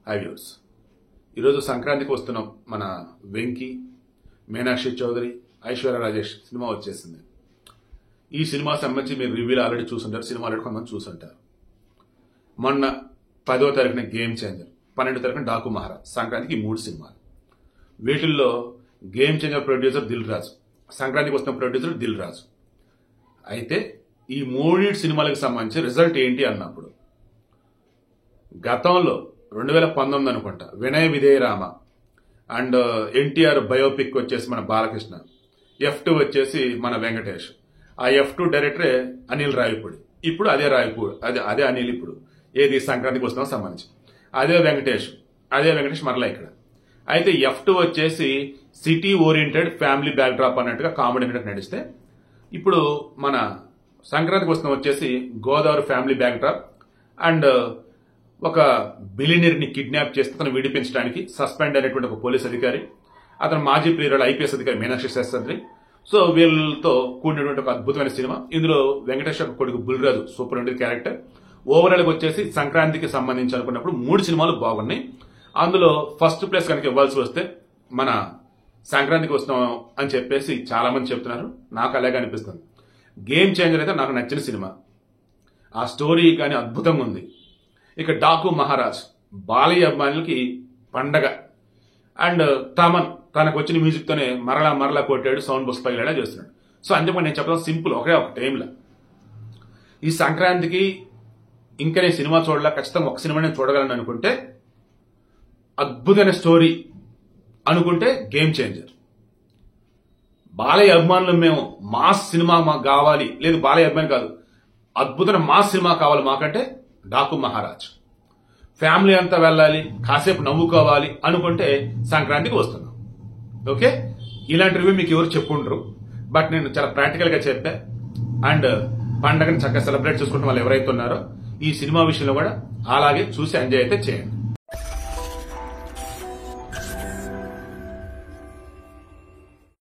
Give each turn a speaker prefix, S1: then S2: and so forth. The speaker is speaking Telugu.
S1: High viewers. ఈరోజు సంక్రాంతికి వస్తున్న మన వెంకీ, మీనాక్షి చౌదరి, ఐశ్వర్య రాజేష్ సినిమా వచ్చేసింది. ఈ సినిమా సంబంధించి మీరు రివ్యూలు ఆల్రెడీ చూసుంటారు, సినిమా ఆల్రెడీ కొంతమంది చూసుంటారు. మొన్న 10వ తారీఖున గేమ్ చేంజర్, 12వ తారీఖున డాకు మహారాజ్, సంక్రాంతికి 3 సినిమాలు. వీటిల్లో game changer producer Dil Raju, సంక్రాంతికి వస్తున్న ప్రొడ్యూసర్ దిల్ రాజు. అయితే ఈ 3 సినిమాలకు సంబంధించి రిజల్ట్ ఏంటి అన్నప్పుడు, గతంలో 2019 అనుకుంటా వినయ విధేయ రామ అండ్ ఎన్టీఆర్ బయోపిక్ వచ్చేసి మన బాలకృష్ణ, F2 వచ్చేసి మన వెంకటేష్. ఆ F2 డైరెక్టరే అనిల్ రావిపూడి. ఇప్పుడు అదే రావిపూడి, అదే అనిల్ ఇప్పుడు ఏది సంక్రాంతికి వస్తున్నా సంబంధించి అదే వెంకటేష్ మరలా ఇక్కడ. అయితే F2 వచ్చేసి city oriented family back drop అన్నట్టుగా కామెడీ నడిస్తే, ఇప్పుడు మన సంక్రాంతికి వస్తున్న వచ్చేసి Godavari family back drop and ఒక బిలియనీర్ ని కిడ్నాప్ చేస్తే అతను విడిపించడానికి సస్పెండ్ అయినటువంటి ఒక పోలీస్ అధికారి, అతను మాజీ ప్రియురాలు IPS అధికారి మీనాక్షి శాస్త్రి. సో వీళ్ళతో కూడినటువంటి ఒక అద్భుతమైన సినిమా. ఇందులో వెంకటేష్ కొడుకు బుల్రాజు సూపర్ ఉంటుంది క్యారెక్టర్. ఓవరాల్ వచ్చేసి సంక్రాంతికి సంబంధించి అనుకున్నప్పుడు 3 సినిమాలు బాగున్నాయి. అందులో ఫస్ట్ ప్లేస్ కనుక ఇవ్వాల్సి వస్తే మన సంక్రాంతికి వస్తున్నాం అని చెప్పేసి చాలా మంది చెప్తున్నారు. నాకు అలాగే అనిపిస్తుంది. గేమ్ చేంజర్ అయితే నాకు నచ్చిన సినిమా. ఆ స్టోరీ కానీ అద్భుతంగా ఉంది. ఇక డాకు మహారాజ్ బాలయ్య అభిమానులకి పండగ. అండ్ తమన్ తనకు వచ్చిన మ్యూజిక్ తోనే మరలా కొట్టాడు, సౌండ్ బస్ పగిలేలా చేస్తున్నాడు. సో అందుకని నేను చెప్పడం సింపుల్, ఒకే ఒక టైంలో ఈ సంక్రాంతికి ఇంకా నేను సినిమా చూడాల, ఖచ్చితంగా ఒక సినిమా నేను చూడగలను అనుకుంటే, అద్భుతమైన స్టోరీ అనుకుంటే గేమ్ చేంజర్. బాలయ్య అభిమానులు మేము మాస్ సినిమా మాకు కావాలి, లేదు బాలయ్య అభిమాని కాదు అద్భుతమైన మాస్ సినిమా కావాలి మాకంటే డాకు మహారాజ్. ఫ్యామిలీ అంతా వెళ్ళాలి, కాసేపు నవ్వుకోవాలి అనుకుంటే సంక్రాంతికి వస్తున్నాం. ఓకే, ఇలాంటి రివ్యూ మీకు ఎవరు చెప్పుండ్రు, బట్ నేను చాలా ప్రాక్టికల్ గా చెప్పా. అండ్ పండగని చక్కగా సెలబ్రేట్ చేసుకుంటున్న వాళ్ళు ఎవరైతే ఉన్నారో ఈ సినిమా విషయంలో కూడా అలాగే చూసి ఎంజాయ్ అయితే చేయండి.